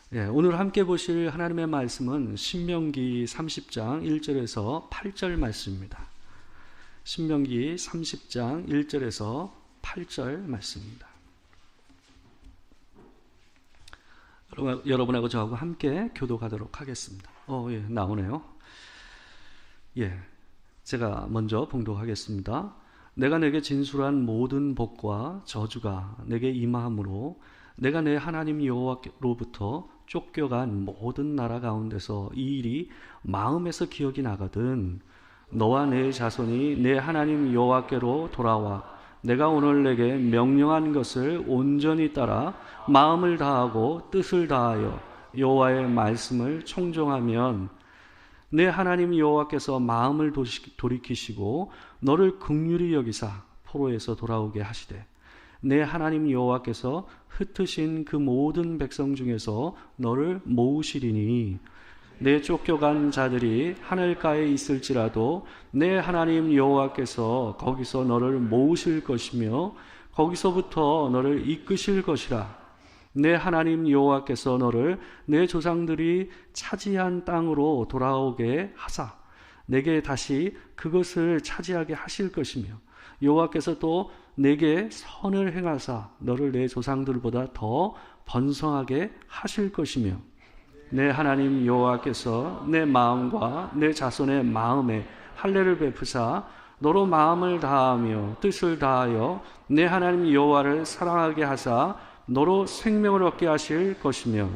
오늘 함께 보실 하나님의 말씀은 신명기 30장 1절에서 8절 말씀입니다. 신명기 30장 1절에서 8절 말씀입니다. 여러분하고 저하고 함께 교독하도록 하겠습니다. 나오네요. 제가 먼저 봉독하겠습니다. 내가 내게 진술한 모든 복과 저주가 내게 임하므로 내가 내 하나님 여호와로부터 쫓겨간 모든 나라 가운데서 이 일이 마음에서 기억이 나거든 너와 내 자손이 내 하나님 여호와께로 돌아와 내가 오늘 내게 명령한 것을 온전히 따라 마음을 다하고 뜻을 다하여 여호와의 말씀을 청종하면 내 하나님 여호와께서 마음을 돌이키시고 너를 긍휼히 여기사 포로에서 돌아오게 하시되 내 하나님 여호와께서 흩으신 그 모든 백성 중에서 너를 모으시리니 내 쫓겨간 자들이 하늘가에 있을지라도 내 하나님 여호와께서 거기서 너를 모으실 것이며 거기서부터 너를 이끄실 것이라. 내 하나님 여호와께서 너를 내 조상들이 차지한 땅으로 돌아오게 하사 내게 다시 그것을 차지하게 하실 것이며 여호와께서 또 내게 선을 행하사 너를 내 조상들보다 더 번성하게 하실 것이며 내 하나님 여호와께서 내 마음과 내 자손의 마음에 할례를 베푸사 너로 마음을 다하며 뜻을 다하여 내 하나님 여호와를 사랑하게 하사 너로 생명을 얻게 하실 것이며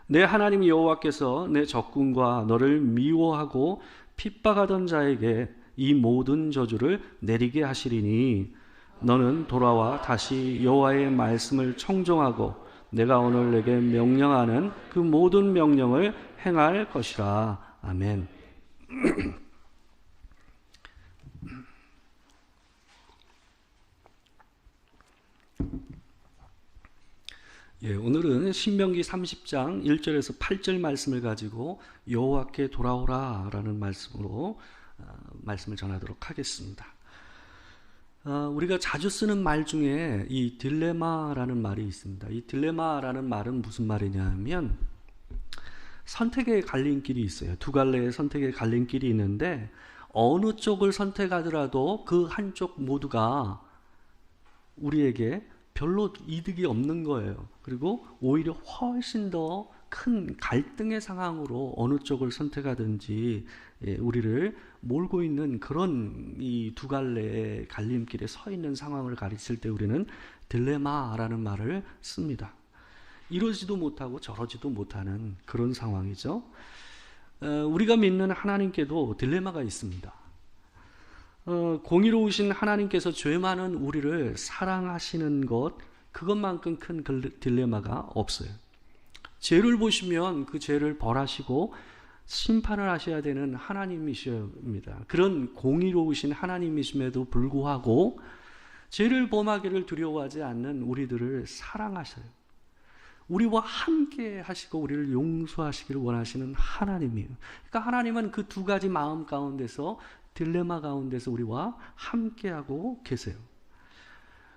내 하나님 여호와께서 내 적군과 너를 미워하고 핍박하던 자에게 이 모든 저주를 내리게 하시리니 너는 돌아와 다시 여호와의 말씀을 청종하고 내가 오늘 내게 명령하는 그 모든 명령을 행할 것이라. 아멘. 오늘은 신명기 30장 1절에서 8절 말씀을 가지고 여호와께 돌아오라 라는 말씀으로 말씀을 전하도록 하겠습니다. 우리가 자주 쓰는 말 중에 이 딜레마라는 말이 있습니다. 이 딜레마라는 말은 무슨 말이냐 하면 선택의 갈림길이 있어요. 두 갈래의 선택의 갈림길이 있는데 어느 쪽을 선택하더라도 그 한쪽 모두가 우리에게 별로 이득이 없는 거예요. 그리고 오히려 훨씬 더 큰 갈등의 상황으로 어느 쪽을 선택하든지 우리를 몰고 있는 그런 이 두 갈래의 갈림길에 서 있는 상황을 가르칠 때 우리는 딜레마라는 말을 씁니다. 이러지도 못하고 저러지도 못하는 그런 상황이죠. 우리가 믿는 하나님께도 딜레마가 있습니다. 공의로우신 하나님께서 죄 많은 우리를 사랑하시는 것, 그것만큼 큰 딜레마가 없어요. 죄를 보시면 그 죄를 벌하시고 심판을 하셔야 되는 하나님이십니다. 그런 공의로우신 하나님이심에도 불구하고 죄를 범하기를 두려워하지 않는 우리들을 사랑하셔요. 우리와 함께 하시고 우리를 용서하시기를 원하시는 하나님이에요. 그러니까 하나님은 그 두 가지 마음 가운데서 딜레마 가운데서 우리와 함께하고 계세요.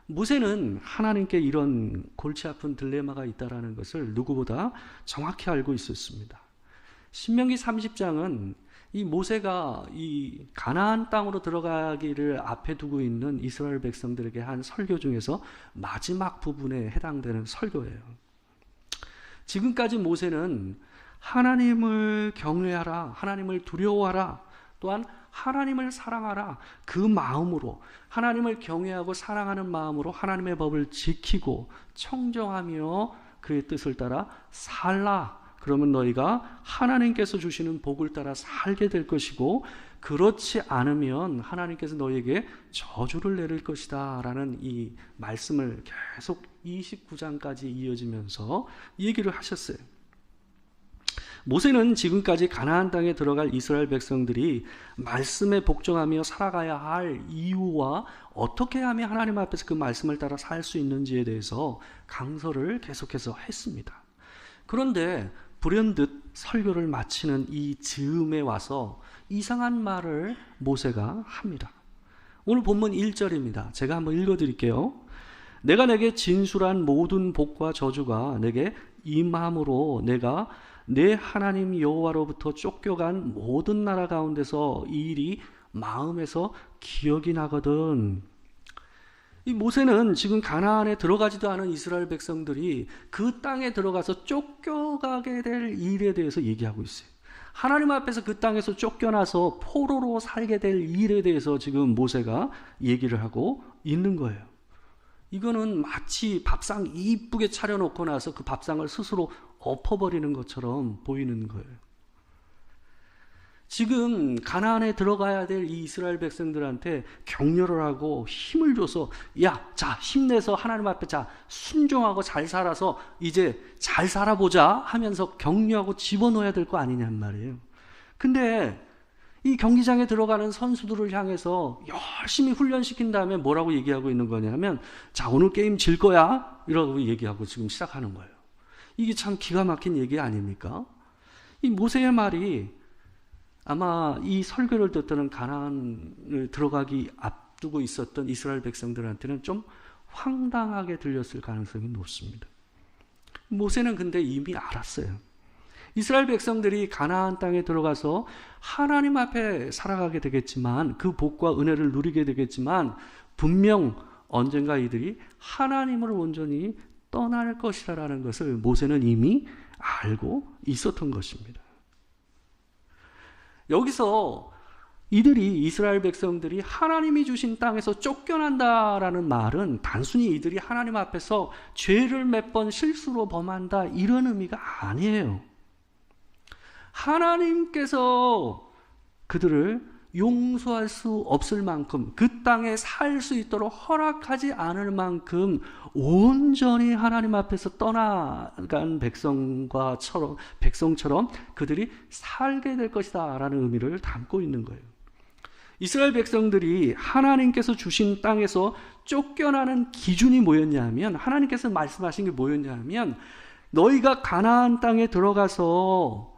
모세는 하나님께 이런 골치 아픈 딜레마가 있다는 것을 누구보다 정확히 알고 있었습니다. 신명기 30장은 이 모세가 이 가나안 땅으로 들어가기를 앞에 두고 있는 이스라엘 백성들에게 한 설교 중에서 마지막 부분에 해당되는 설교예요. 지금까지 모세는 하나님을 경외하라, 하나님을 두려워하라, 또한 하나님을 사랑하라, 그 마음으로 하나님을 경외하고 사랑하는 마음으로 하나님의 법을 지키고 청정하며 그의 뜻을 따라 살라. 그러면 너희가 하나님께서 주시는 복을 따라 살게 될 것이고 그렇지 않으면 하나님께서 너희에게 저주를 내릴 것이다 라는 이 말씀을 계속 29장까지 이어지면서 얘기를 하셨어요. 모세는 지금까지 가나안 땅에 들어갈 이스라엘 백성들이 말씀에 복종하며 살아가야 할 이유와 어떻게 하면 하나님 앞에서 그 말씀을 따라 살 수 있는지에 대해서 강설을 계속해서 했습니다. 그런데 불현듯 설교를 마치는 이 즈음에 와서 이상한 말을 모세가 합니다. 오늘 본문 1절입니다. 제가 한번 읽어드릴게요. 내가 내게 진술한 모든 복과 저주가 내게 임함으로 내가 내 하나님 여호와로부터 쫓겨간 모든 나라 가운데서 이 일이 마음에서 기억이 나거든. 이 모세는 지금 가나안에 들어가지도 않은 이스라엘 백성들이 그 땅에 들어가서 쫓겨가게 될 일에 대해서 얘기하고 있어요. 하나님 앞에서 그 땅에서 쫓겨나서 포로로 살게 될 일에 대해서 지금 모세가 얘기를 하고 있는 거예요. 이거는 마치 밥상 이쁘게 차려놓고 나서 그 밥상을 스스로 엎어버리는 것처럼 보이는 거예요. 지금 가나안에 들어가야 될 이 이스라엘 백성들한테 격려를 하고 힘을 줘서 자 힘내서 하나님 앞에 자 순종하고 잘 살아서 이제 잘 살아보자 하면서 격려하고 집어넣어야 될 거 아니냔 말이에요. 근데 이 경기장에 들어가는 선수들을 향해서 열심히 훈련시킨 다음에 뭐라고 얘기하고 있는 거냐면 자 오늘 게임 질 거야 이러고 얘기하고 지금 시작하는 거예요. 이게 참 기가 막힌 얘기 아닙니까? 이 모세의 말이 아마 이 설교를 듣던 가나안을 들어가기 앞두고 있었던 이스라엘 백성들한테는 좀 황당하게 들렸을 가능성이 높습니다. 모세는 근데 이미 알았어요. 이스라엘 백성들이 가나안 땅에 들어가서 하나님 앞에 살아가게 되겠지만 그 복과 은혜를 누리게 되겠지만 분명 언젠가 이들이 하나님을 온전히 떠날 것이라는 것을 모세는 이미 알고 있었던 것입니다. 여기서 이들이 이스라엘 백성들이 하나님이 주신 땅에서 쫓겨난다라는 말은 단순히 이들이 하나님 앞에서 죄를 몇 번 실수로 범한다 이런 의미가 아니에요. 하나님께서 그들을 용서할 수 없을 만큼 그 땅에 살 수 있도록 허락하지 않을 만큼 온전히 하나님 앞에서 떠나간 백성처럼 그들이 살게 될 것이다 라는 의미를 담고 있는 거예요. 이스라엘 백성들이 하나님께서 주신 땅에서 쫓겨나는 기준이 뭐였냐면 하나님께서 말씀하신 게 뭐였냐면 너희가 가나안 땅에 들어가서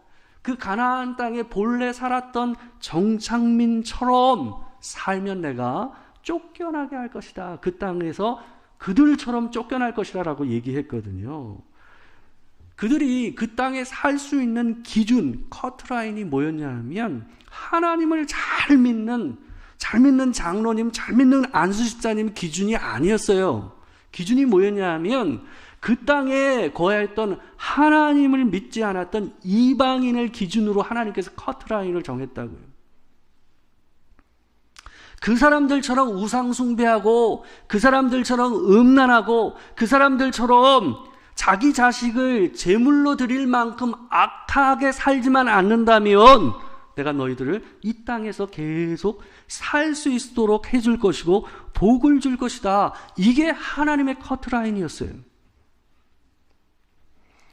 그 가나안 땅에 본래 살았던 정착민처럼 살면 내가 쫓겨나게 할 것이다. 그 땅에서 그들처럼 쫓겨날 것이다 라고 얘기했거든요. 그들이 그 땅에 살 수 있는 기준, 커트라인이 뭐였냐면 하나님을 잘 믿는 장로님, 잘 믿는 안수집사님 기준이 아니었어요. 기준이 뭐였냐면 그 땅에 거하였던 하나님을 믿지 않았던 이방인을 기준으로 하나님께서 커트라인을 정했다고요. 그 사람들처럼 우상숭배하고 그 사람들처럼 음란하고 그 사람들처럼 자기 자식을 제물로 드릴 만큼 악하게 살지만 않는다면 내가 너희들을 이 땅에서 계속 살 수 있도록 해줄 것이고 복을 줄 것이다. 이게 하나님의 커트라인이었어요.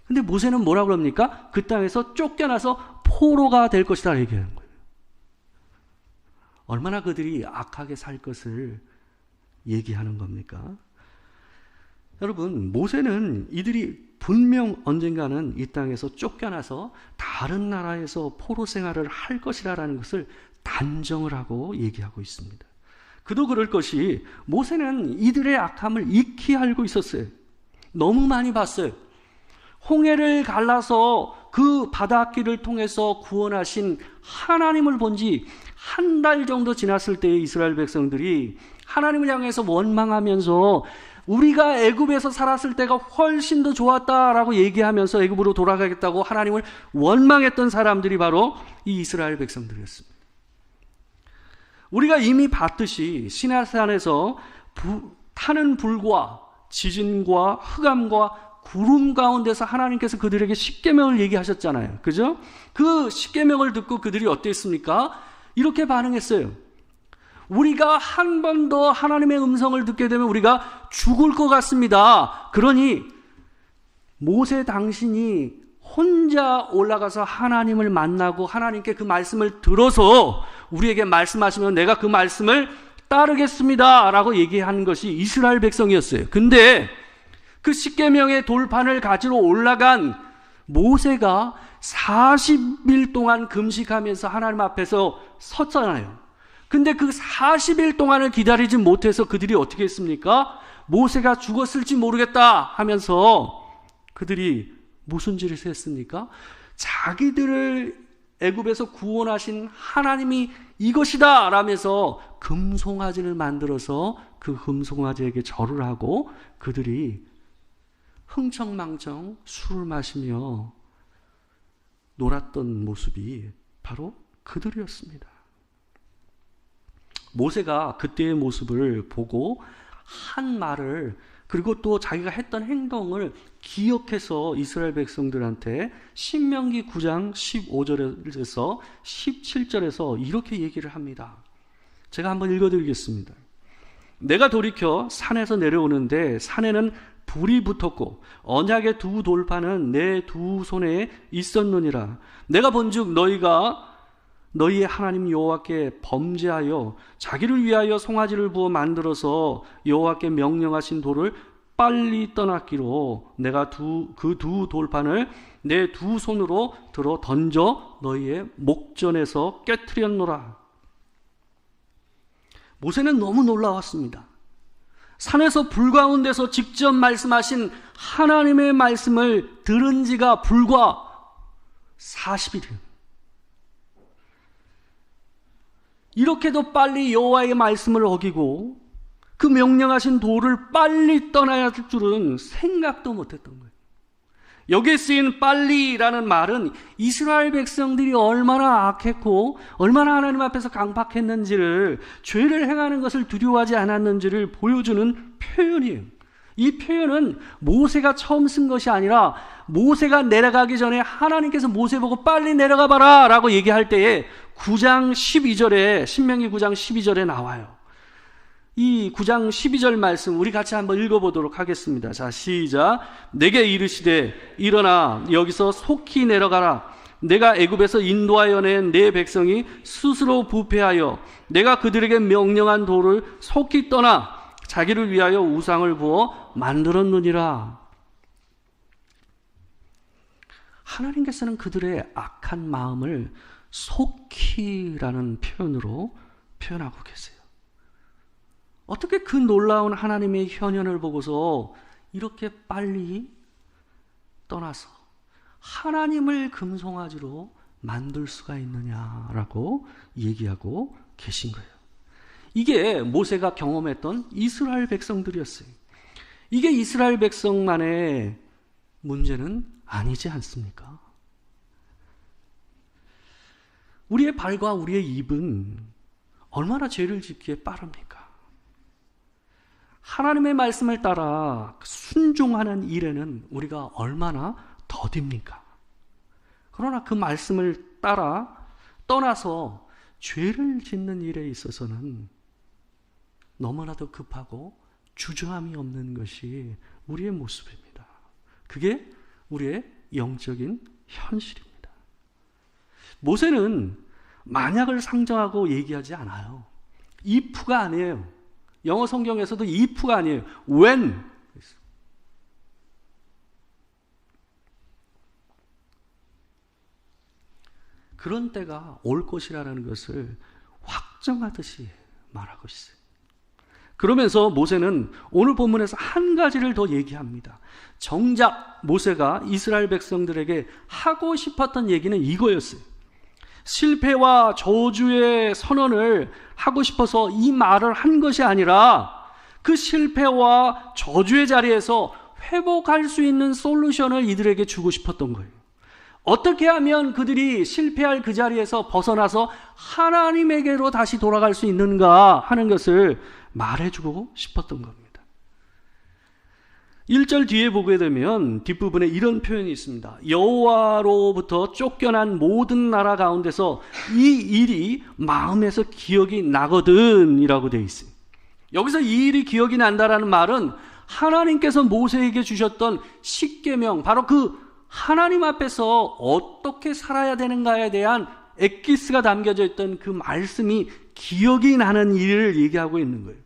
근데 모세는 뭐라고 그럽니까? 그 땅에서 쫓겨나서 포로가 될 것이다 얘기하는 거예요. 얼마나 그들이 악하게 살 것을 얘기하는 겁니까? 여러분, 모세는 이들이 분명 언젠가는 이 땅에서 쫓겨나서 다른 나라에서 포로 생활을 할 것이라는 것을 단정을 하고 얘기하고 있습니다. 그도 그럴 것이 모세는 이들의 악함을 익히 알고 있었어요. 너무 많이 봤어요. 홍해를 갈라서 그 바닷길을 통해서 구원하신 하나님을 본 지 한 달 정도 지났을 때에 이스라엘 백성들이 하나님을 향해서 원망하면서 우리가 애굽에서 살았을 때가 훨씬 더 좋았다라고 얘기하면서 애굽으로 돌아가겠다고 하나님을 원망했던 사람들이 바로 이 이스라엘 백성들이었습니다. 우리가 이미 봤듯이 시내산에서 타는 불과 지진과 흑암과 구름 가운데서 하나님께서 그들에게 십계명을 얘기하셨잖아요. 그죠? 그 십계명을 듣고 그들이 어땠습니까? 이렇게 반응했어요. 우리가 한 번 더 하나님의 음성을 듣게 되면 우리가 죽을 것 같습니다. 그러니 모세 당신이 혼자 올라가서 하나님을 만나고 하나님께 그 말씀을 들어서 우리에게 말씀하시면 내가 그 말씀을 따르겠습니다 라고 얘기한 것이 이스라엘 백성이었어요. 근데 그 십계명의 돌판을 가지러 올라간 모세가 40일 동안 금식하면서 하나님 앞에서 섰잖아요. 근데 그 40일 동안을 기다리지 못해서 그들이 어떻게 했습니까? 모세가 죽었을지 모르겠다 하면서 그들이 무슨 짓을 했습니까? 자기들을 애굽에서 구원하신 하나님이 이것이다 라면서 금송아지를 만들어서 그 금송아지에게 절을 하고 그들이 흥청망청 술을 마시며 놀았던 모습이 바로 그들이었습니다. 모세가 그때의 모습을 보고 한 말을, 그리고 또 자기가 했던 행동을 기억해서 이스라엘 백성들한테 신명기 9장 15절에서 17절에서 이렇게 얘기를 합니다. 제가 한번 읽어드리겠습니다. 내가 돌이켜 산에서 내려오는데 산에는 불이 붙었고 언약의 두 돌판은 내 두 손에 있었느니라. 내가 본즉 너희가 너희의 하나님 여호와께 범죄하여 자기를 위하여 송아지를 부어 만들어서 여호와께 명령하신 돌을 빨리 떠났기로 내가 그 두 돌판을 내 두 손으로 들어 던져 너희의 목전에서 깨트렸노라. 모세는 너무 놀라웠습니다. 산에서 불 가운데서 직접 말씀하신 하나님의 말씀을 들은 지가 불과 40일이에요. 이렇게도 빨리 여호와의 말씀을 어기고 그 명령하신 돌을 빨리 떠나야 할 줄은 생각도 못했던 거예요. 여기에 쓰인 빨리라는 말은 이스라엘 백성들이 얼마나 악했고 얼마나 하나님 앞에서 강팍했는지를, 죄를 행하는 것을 두려워하지 않았는지를 보여주는 표현이에요. 이 표현은 모세가 처음 쓴 것이 아니라 모세가 내려가기 전에 하나님께서 모세 보고 빨리 내려가 봐라 라고 얘기할 때에 9장 12절에, 신명기 9장 12절에 나와요. 이 9장 12절 말씀 우리 같이 한번 읽어보도록 하겠습니다. 자, 시작. 내게 이르시되 일어나 여기서 속히 내려가라. 내가 애굽에서 인도하여 낸 내 백성이 스스로 부패하여 내가 그들에게 명령한 돌을 속히 떠나 자기를 위하여 우상을 부어 만들었느니라. 하나님께서는 그들의 악한 마음을 속히라는 표현으로 표현하고 계세요. 어떻게 그 놀라운 하나님의 현현을 보고서 이렇게 빨리 떠나서 하나님을 금송아지로 만들 수가 있느냐라고 얘기하고 계신 거예요. 이게 모세가 경험했던 이스라엘 백성들이었어요. 이게 이스라엘 백성만의 문제는 아니지 않습니까? 우리의 발과 우리의 입은 얼마나 죄를 짓기에 빠릅니까? 하나님의 말씀을 따라 순종하는 일에는 우리가 얼마나 더딥니까? 그러나 그 말씀을 따라 떠나서 죄를 짓는 일에 있어서는 너무나도 급하고 주저함이 없는 것이 우리의 모습입니다. 그게 우리의 영적인 현실입니다. 모세는 만약을 상정하고 얘기하지 않아요. if가 아니에요. 영어 성경에서도 if가 아니에요. when. 그런 때가 올 것이라는 것을 확정하듯이 말하고 있어요. 그러면서 모세는 오늘 본문에서 한 가지를 더 얘기합니다. 정작 모세가 이스라엘 백성들에게 하고 싶었던 얘기는 이거였어요. 실패와 저주의 선언을 하고 싶어서 이 말을 한 것이 아니라 그 실패와 저주의 자리에서 회복할 수 있는 솔루션을 이들에게 주고 싶었던 거예요. 어떻게 하면 그들이 실패할 그 자리에서 벗어나서 하나님에게로 다시 돌아갈 수 있는가 하는 것을 말해주고 싶었던 겁니다. 1절 뒤에 보게 되면 뒷부분에 이런 표현이 있습니다. 여호와로부터 쫓겨난 모든 나라 가운데서 이 일이 마음에서 기억이 나거든 이라고 되어 있어요. 여기서 이 일이 기억이 난다라는 말은 하나님께서 모세에게 주셨던 십계명, 바로 그 하나님 앞에서 어떻게 살아야 되는가에 대한 엑기스가 담겨져 있던 그 말씀이 기억이 나는 일을 얘기하고 있는 거예요.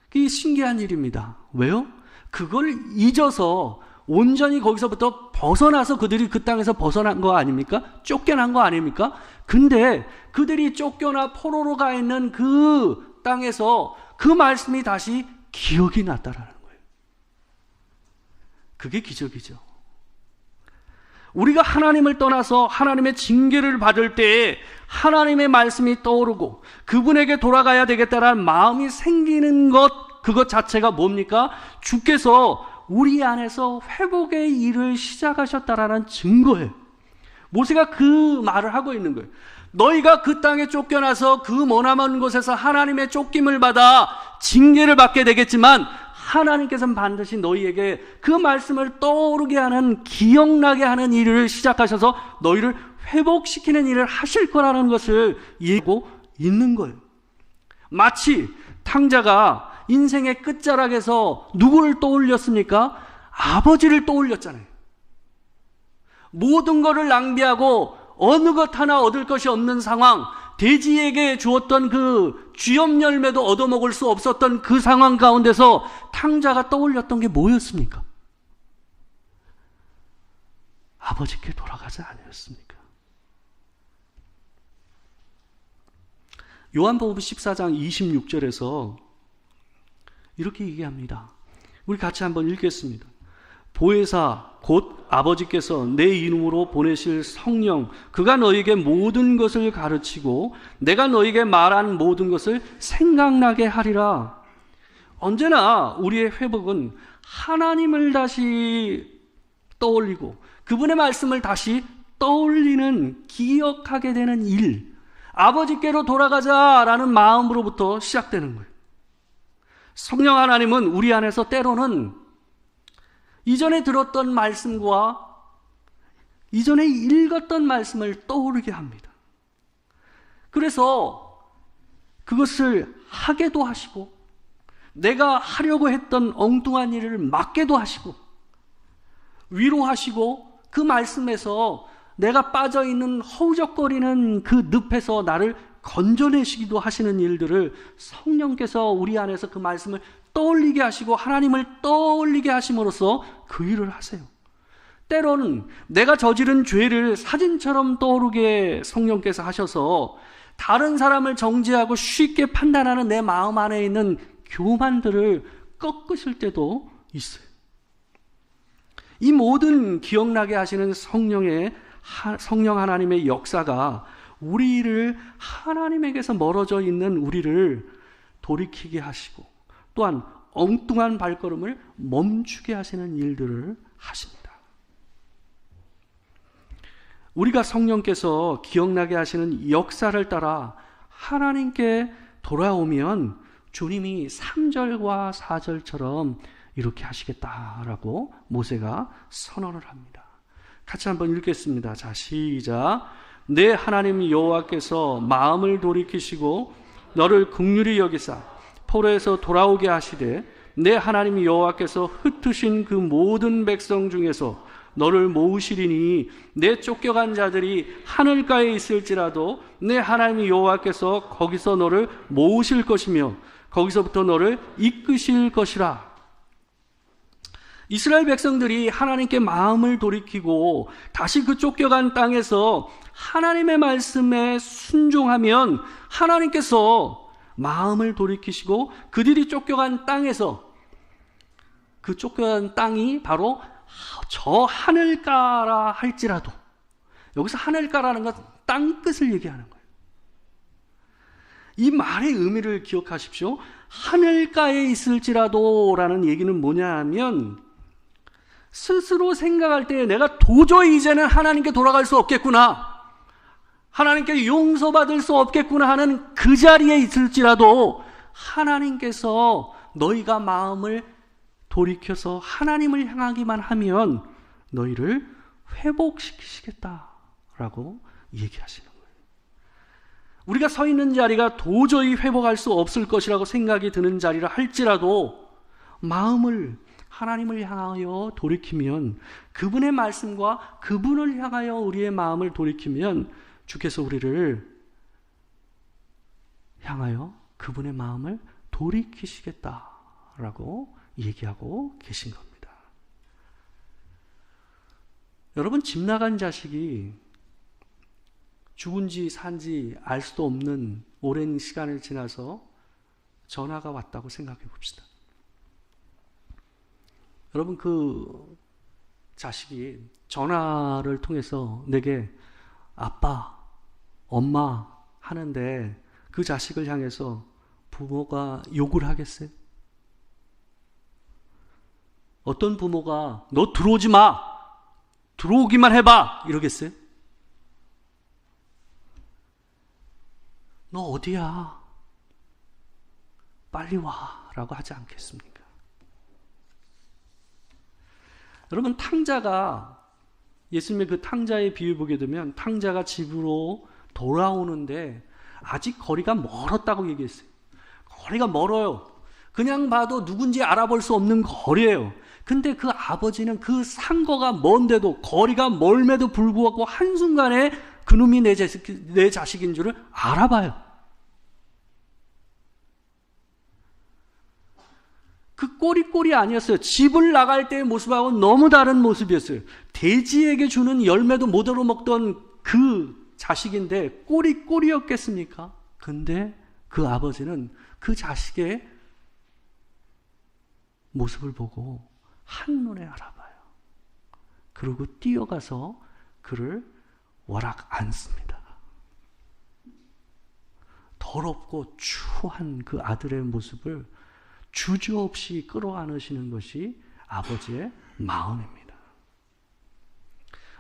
그게 신기한 일입니다. 왜요? 그걸 잊어서 온전히 거기서부터 벗어나서 그들이 그 땅에서 벗어난 거 아닙니까? 쫓겨난 거 아닙니까? 근데 그들이 쫓겨나 포로로 가 있는 그 땅에서 그 말씀이 다시 기억이 났다라는 거예요. 그게 기적이죠. 우리가 하나님을 떠나서 하나님의 징계를 받을 때에 하나님의 말씀이 떠오르고 그분에게 돌아가야 되겠다라는 마음이 생기는 것, 그것 자체가 뭡니까? 주께서 우리 안에서 회복의 일을 시작하셨다라는 증거예요. 모세가 그 말을 하고 있는 거예요. 너희가 그 땅에 쫓겨나서 그 머나먼 곳에서 하나님의 쫓김을 받아 징계를 받게 되겠지만 하나님께서는 반드시 너희에게 그 말씀을 떠오르게 하는, 기억나게 하는 일을 시작하셔서 너희를 회복시키는 일을 하실 거라는 것을 얘기하고 있는 거예요. 마치 탕자가 인생의 끝자락에서 누구를 떠올렸습니까? 아버지를 떠올렸잖아요. 모든 것을 낭비하고 어느 것 하나 얻을 것이 없는 상황, 돼지에게 주었던 그 쥐염 열매도 얻어먹을 수 없었던 그 상황 가운데서 탕자가 떠올렸던 게 뭐였습니까? 아버지께 돌아가자 아니었습니까? 요한복음 14장 26절에서 이렇게 얘기합니다. 우리 같이 한번 읽겠습니다. 보혜사 곧 아버지께서 내 이름으로 보내실 성령, 그가 너에게 모든 것을 가르치고 내가 너에게 말한 모든 것을 생각나게 하리라. 언제나 우리의 회복은 하나님을 다시 떠올리고 그분의 말씀을 다시 떠올리는, 기억하게 되는 일, 아버지께로 돌아가자라는 마음으로부터 시작되는 거예요. 성령 하나님은 우리 안에서 때로는 이전에 들었던 말씀과 이전에 읽었던 말씀을 떠오르게 합니다. 그래서 그것을 하게도 하시고 내가 하려고 했던 엉뚱한 일을 막게도 하시고 위로하시고 그 말씀에서 내가 빠져있는 허우적거리는 그 늪에서 나를 건져내시기도 하시는 일들을 성령께서 우리 안에서 그 말씀을 떠올리게 하시고 하나님을 떠올리게 하심으로써 그 일을 하세요. 때로는 내가 저지른 죄를 사진처럼 떠오르게 성령께서 하셔서 다른 사람을 정죄하고 쉽게 판단하는 내 마음 안에 있는 교만들을 꺾으실 때도 있어요. 이 모든 기억나게 하시는 성령 하나님의 역사가 우리를, 하나님에게서 멀어져 있는 우리를 돌이키게 하시고 또한 엉뚱한 발걸음을 멈추게 하시는 일들을 하십니다. 우리가 성령께서 기억나게 하시는 역사를 따라 하나님께 돌아오면 주님이 3절과 4절처럼 이렇게 하시겠다라고 모세가 선언을 합니다. 같이 한번 읽겠습니다. 자, 시작. 내 하나님 여호와께서 마음을 돌이키시고 너를 긍휼히 여기사 포로에서 돌아오게 하시되 내 하나님 여호와께서 흩으신 그 모든 백성 중에서 너를 모으시리니 내 쫓겨간 자들이 하늘가에 있을지라도 내 하나님 여호와께서 거기서 너를 모으실 것이며 거기서부터 너를 이끄실 것이라. 이스라엘 백성들이 하나님께 마음을 돌이키고 다시 그 쫓겨간 땅에서 하나님의 말씀에 순종하면 하나님께서 마음을 돌이키시고 그들이 쫓겨간 땅에서, 그 쫓겨간 땅이 바로 저 하늘가라 할지라도, 여기서 하늘가라는 건 땅끝을 얘기하는 거예요. 이 말의 의미를 기억하십시오. 하늘가에 있을지라도 라는 얘기는 뭐냐 하면 스스로 생각할 때 내가 도저히 이제는 하나님께 돌아갈 수 없겠구나, 하나님께 용서받을 수 없겠구나 하는 그 자리에 있을지라도 하나님께서 너희가 마음을 돌이켜서 하나님을 향하기만 하면 너희를 회복시키시겠다라고 얘기하시는 거예요. 우리가 서 있는 자리가 도저히 회복할 수 없을 것이라고 생각이 드는 자리라 할지라도 마음을 하나님을 향하여 돌이키면, 그분의 말씀과 그분을 향하여 우리의 마음을 돌이키면 주께서 우리를 향하여 그분의 마음을 돌이키시겠다라고 얘기하고 계신 겁니다. 여러분, 집 나간 자식이 죽은지 산지 알 수도 없는 오랜 시간을 지나서 전화가 왔다고 생각해 봅시다. 여러분, 그 자식이 전화를 통해서 내게 아빠, 엄마 하는데 그 자식을 향해서 부모가 욕을 하겠어요? 어떤 부모가 너 들어오지 마! 들어오기만 해봐! 이러겠어요? 너 어디야? 빨리 와! 라고 하지 않겠습니까? 여러분, 탕자가, 예수님의 그 탕자의 비유 보게 되면 탕자가 집으로 돌아오는데 아직 거리가 멀었다고 얘기했어요. 거리가 멀어요. 그냥 봐도 누군지 알아볼 수 없는 거리예요. 근데 그 아버지는 그 상거가 먼데도, 거리가 멀매도 불구하고 한순간에 그놈이 내 자식인 줄을 알아봐요. 그 꼴이 아니었어요. 집을 나갈 때의 모습하고 너무 다른 모습이었어요. 돼지에게 주는 열매도 못 얻어먹던 그 자식인데 꼴이었겠습니까? 근데 그 아버지는 그 자식의 모습을 보고 한눈에 알아봐요. 그리고 뛰어가서 그를 워락 안습니다. 더럽고 추한 그 아들의 모습을 주저없이 끌어안으시는 것이 아버지의 마음입니다.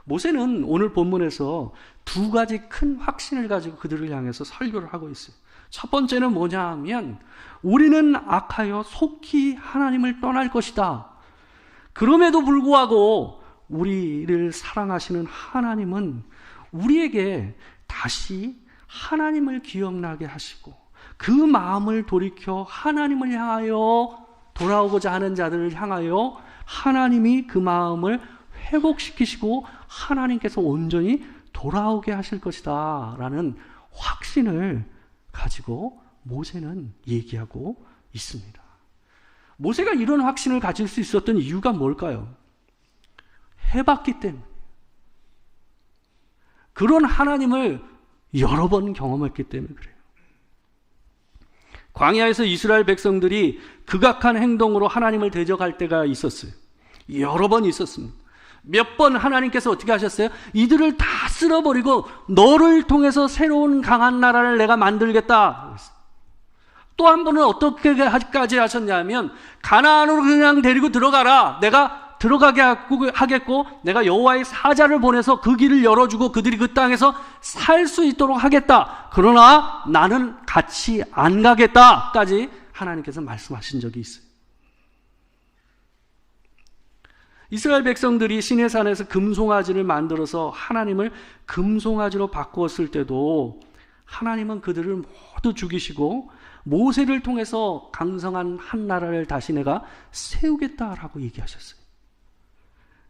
모세는 오늘 본문에서 두 가지 큰 확신을 가지고 그들을 향해서 설교를 하고 있어요. 첫 번째는 뭐냐 하면 우리는 악하여 속히 하나님을 떠날 것이다. 그럼에도 불구하고 우리를 사랑하시는 하나님은 우리에게 다시 하나님을 기억나게 하시고 그 마음을 돌이켜 하나님을 향하여 돌아오고자 하는 자들을 향하여 하나님이 그 마음을 회복시키시고 하나님께서 온전히 돌아오게 하실 것이다 라는 확신을 가지고 모세는 얘기하고 있습니다. 모세가 이런 확신을 가질 수 있었던 이유가 뭘까요? 해봤기 때문에. 그런 하나님을 여러 번 경험했기 때문에 그래요. 광야에서 이스라엘 백성들이 극악한 행동으로 하나님을 대적할 때가 있었어요. 여러 번 있었습니다. 몇 번 하나님께서 어떻게 하셨어요? 이들을 다 쓸어버리고 너를 통해서 새로운 강한 나라를 내가 만들겠다. 또 한 번은 어떻게까지 하셨냐면 가나안으로 그냥 데리고 들어가라. 내가 들어가게 하겠고 내가 여호와의 사자를 보내서 그 길을 열어주고 그들이 그 땅에서 살 수 있도록 하겠다. 그러나 나는 같이 안 가겠다까지 하나님께서 말씀하신 적이 있어요. 이스라엘 백성들이 시내산에서 금송아지를 만들어서 하나님을 금송아지로 바꾸었을 때도 하나님은 그들을 모두 죽이시고 모세를 통해서 강성한 한 나라를 다시 내가 세우겠다라고 얘기하셨어요.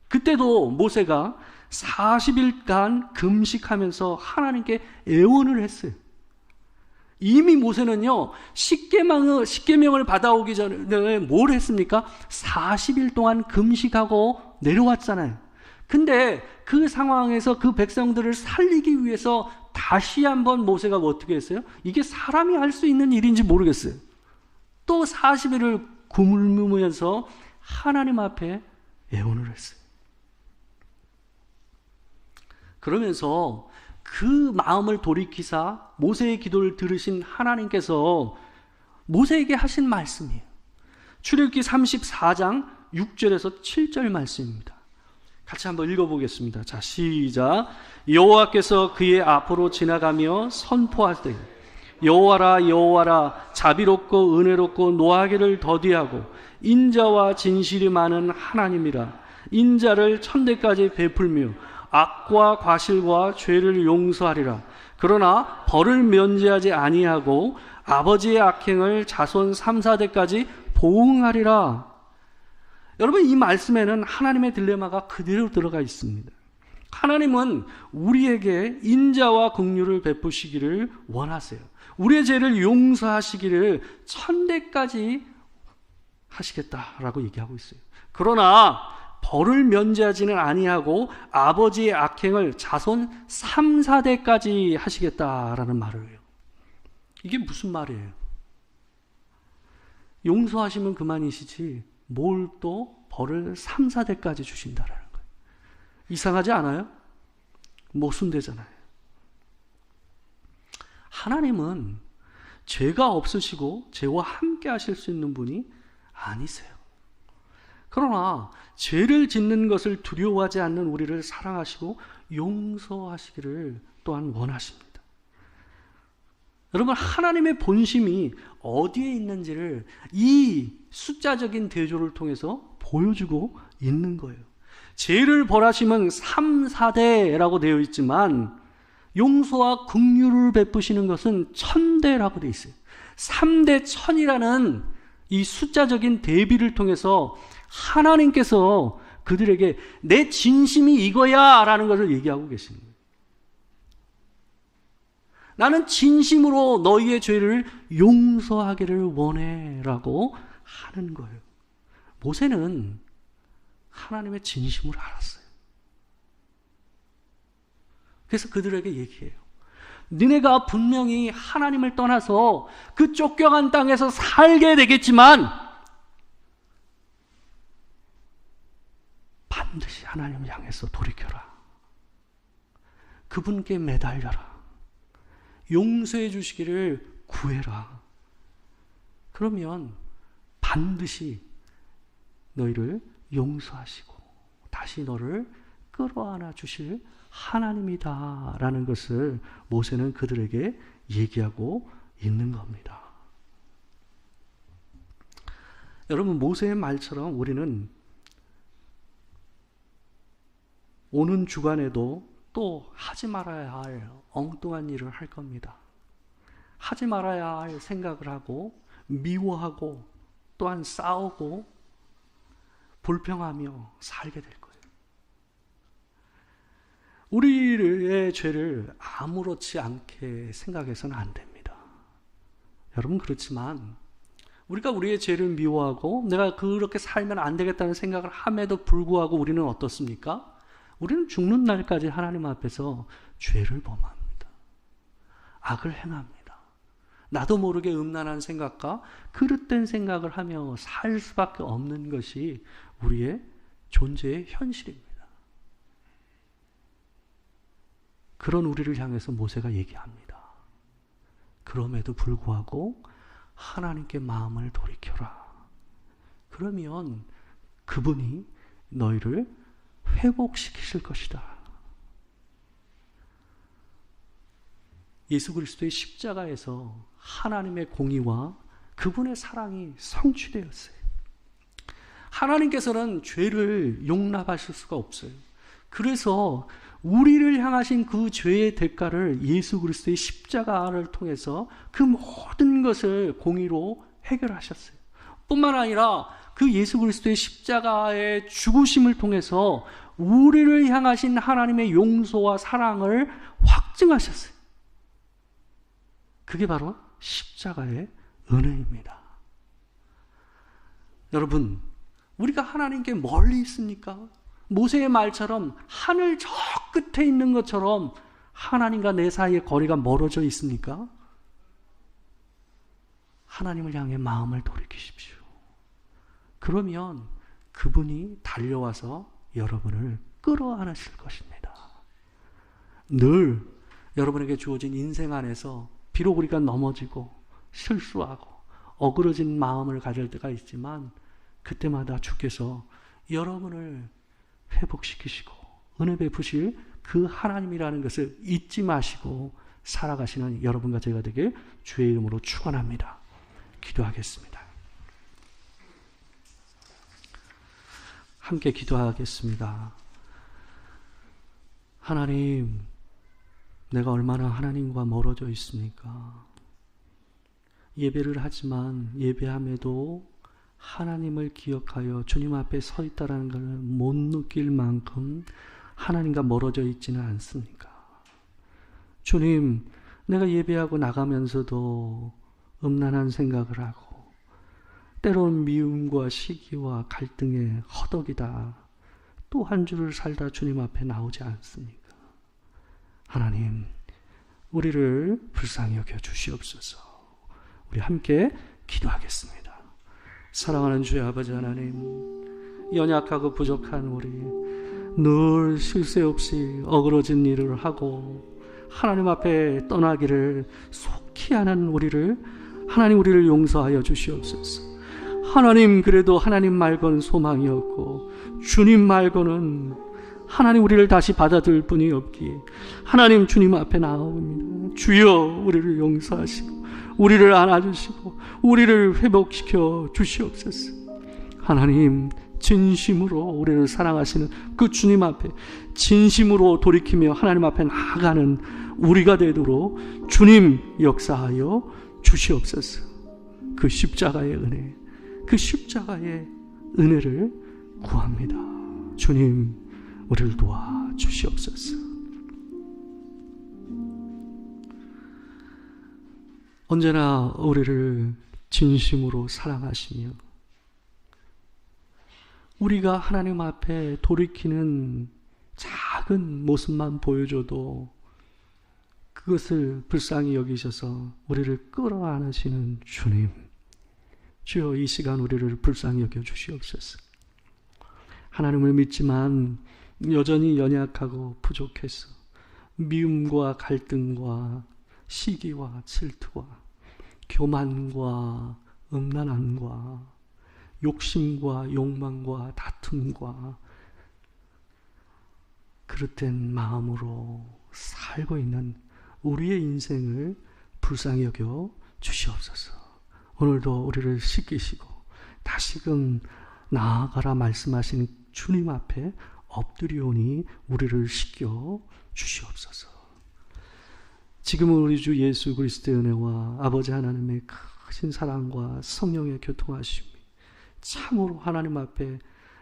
그때도 모세가 40일간 금식하면서 하나님께 애원을 했어요. 이미 모세는요, 십계명을 받아오기 전에 뭘 했습니까? 40일 동안 금식하고 내려왔잖아요. 근데 그 상황에서 그 백성들을 살리기 위해서 다시 한번 모세가 어떻게 했어요? 이게 사람이 할 수 있는 일인지 모르겠어요. 또 40일을 굶으면서 하나님 앞에 애원을 했어요. 그러면서 그 마음을 돌이키사 모세의 기도를 들으신 하나님께서 모세에게 하신 말씀이에요. 출애굽기 34장 6절에서 7절 말씀입니다. 같이 한번 읽어보겠습니다. 자, 시작. 여호와께서 그의 앞으로 지나가며 선포하되 여호와라 여호와라 자비롭고 은혜롭고 노하기를 더디하고 인자와 진실이 많은 하나님이라. 인자를 천대까지 베풀며 악과 과실과 죄를 용서하리라. 그러나 벌을 면제하지 아니하고 아버지의 악행을 자손 3,4대까지 보응하리라. 여러분, 이 말씀에는 하나님의 딜레마가 그대로 들어가 있습니다. 하나님은 우리에게 인자와 긍휼을 베푸시기를 원하세요. 우리의 죄를 용서하시기를 천대까지 하시겠다라고 얘기하고 있어요. 그러나 벌을 면제하지는 아니하고 아버지의 악행을 자손 3, 4대까지 하시겠다라는 말을 해요. 이게 무슨 말이에요? 용서하시면 그만이시지 뭘 또 벌을 3, 4대까지 주신다라는 거예요. 이상하지 않아요? 모순되잖아요. 하나님은 죄가 없으시고 죄와 함께 하실 수 있는 분이 아니세요. 그러나 죄를 짓는 것을 두려워하지 않는 우리를 사랑하시고 용서하시기를 또한 원하십니다. 여러분, 하나님의 본심이 어디에 있는지를 이 숫자적인 대조를 통해서 보여주고 있는 거예요. 죄를 벌하심은 3, 4대라고 되어 있지만 용서와 긍휼을 베푸시는 것은 1000대라고 되어 있어요. 3대 1000이라는 이 숫자적인 대비를 통해서 하나님께서 그들에게 내 진심이 이거야 라는 것을 얘기하고 계십니다. 나는 진심으로 너희의 죄를 용서하기를 원해 라고 하는 거예요. 모세는 하나님의 진심을 알았어요. 그래서 그들에게 얘기해요. 너네가 분명히 하나님을 떠나서 그 쫓겨간 땅에서 살게 되겠지만 반드시 하나님을 향해서 돌이켜라. 그분께 매달려라. 용서해 주시기를 구해라. 그러면 반드시 너희를 용서하시고 다시 너를 끌어안아 주실 하나님이다 라는 것을 모세는 그들에게 얘기하고 있는 겁니다. 여러분, 모세의 말처럼 우리는 오는 주간에도 또 하지 말아야 할 엉뚱한 일을 할 겁니다. 하지 말아야 할 생각을 하고 미워하고 또한 싸우고 불평하며 살게 될 거예요. 우리의 죄를 아무렇지 않게 생각해서는 안 됩니다. 여러분, 그렇지만 우리가 우리의 죄를 미워하고 내가 그렇게 살면 안 되겠다는 생각을 함에도 불구하고 우리는 어떻습니까? 우리는 죽는 날까지 하나님 앞에서 죄를 범합니다. 악을 행합니다. 나도 모르게 음란한 생각과 그릇된 생각을 하며 살 수밖에 없는 것이 우리의 존재의 현실입니다. 그런 우리를 향해서 모세가 얘기합니다. 그럼에도 불구하고 하나님께 마음을 돌이켜라. 그러면 그분이 너희를 회복시키실 것이다. 예수 그리스도의 십자가에서 하나님의 공의와 그분의 사랑이 성취되었어요. 하나님께서는 죄를 용납하실 수가 없어요. 그래서 우리를 향하신 그 죄의 대가를 예수 그리스도의 십자가를 통해서 그 모든 것을 공의로 해결하셨어요. 뿐만 아니라 그 예수 그리스도의 십자가의 죽으심을 통해서 우리를 향하신 하나님의 용서와 사랑을 확증하셨어요. 그게 바로 십자가의 은혜입니다. 여러분, 우리가 하나님께 멀리 있습니까? 모세의 말처럼 하늘 저 끝에 있는 것처럼 하나님과 내 사이의 거리가 멀어져 있습니까? 하나님을 향해 마음을 돌이키십시오. 그러면 그분이 달려와서 여러분을 끌어안으실 것입니다. 늘 여러분에게 주어진 인생 안에서 비록 우리가 넘어지고 실수하고 어그러진 마음을 가질 때가 있지만 그때마다 주께서 여러분을 회복시키시고 은혜 베푸실 그 하나님이라는 것을 잊지 마시고 살아가시는 여러분과 제가 되길 주의 이름으로 축원합니다. 기도하겠습니다. 함께 기도하겠습니다. 하나님, 내가 얼마나 하나님과 멀어져 있습니까? 예배를 하지만 예배함에도 하나님을 기억하여 주님 앞에 서 있다는 것을 못 느낄 만큼 하나님과 멀어져 있지는 않습니까? 주님, 내가 예배하고 나가면서도 음란한 생각을 하고 때로는 미움과 시기와 갈등에 허덕이다 또 한 주를 살다 주님 앞에 나오지 않습니까? 하나님, 우리를 불쌍히 여겨 주시옵소서. 우리 함께 기도하겠습니다. 사랑하는 주의 아버지 하나님, 연약하고 부족한 우리, 늘 쉴 새 없이 어그러진 일을 하고 하나님 앞에 떠나기를 속히 하는 우리를, 하나님 우리를 용서하여 주시옵소서. 하나님, 그래도 하나님 말고는 소망이 없고 주님 말고는 하나님 우리를 다시 받아들 분이 없기에 하나님 주님 앞에 나아옵니다. 주여, 우리를 용서하시고 우리를 안아주시고 우리를 회복시켜 주시옵소서. 하나님, 진심으로 우리를 사랑하시는 그 주님 앞에 진심으로 돌이키며 하나님 앞에 나아가는 우리가 되도록 주님 역사하여 주시옵소서. 그 십자가의 은혜, 그 십자가의 은혜를 구합니다. 주님, 우리를 도와 주시옵소서. 언제나 우리를 진심으로 사랑하시며 우리가 하나님 앞에 돌이키는 작은 모습만 보여줘도 그것을 불쌍히 여기셔서 우리를 끌어안으시는 주님, 주여, 이 시간 우리를 불쌍히 여겨 주시옵소서. 하나님을 믿지만 여전히 연약하고 부족해서 미움과 갈등과 시기와 질투와 교만과 음란함과 욕심과 욕망과 다툼과 그릇된 마음으로 살고 있는 우리의 인생을 불쌍히 여겨 주시옵소서. 오늘도 우리를 씻기시고 다시금 나아가라 말씀하시는 주님 앞에 엎드리오니 우리를 씻겨 주시옵소서. 지금은 우리 주 예수 그리스도의 은혜와 아버지 하나님의 크신 사랑과 성령의 교통하심이 참으로 하나님 앞에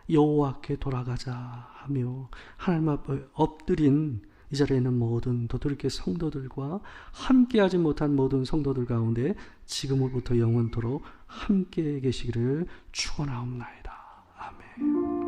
여호와께 돌아가자 하며 하나님 앞에 엎드린 이 자리에 있는 모든 도토리교 성도들과 함께하지 못한 모든 성도들 가운데 지금으로부터 영원토록 함께 계시기를 축원하옵나이다. 아멘.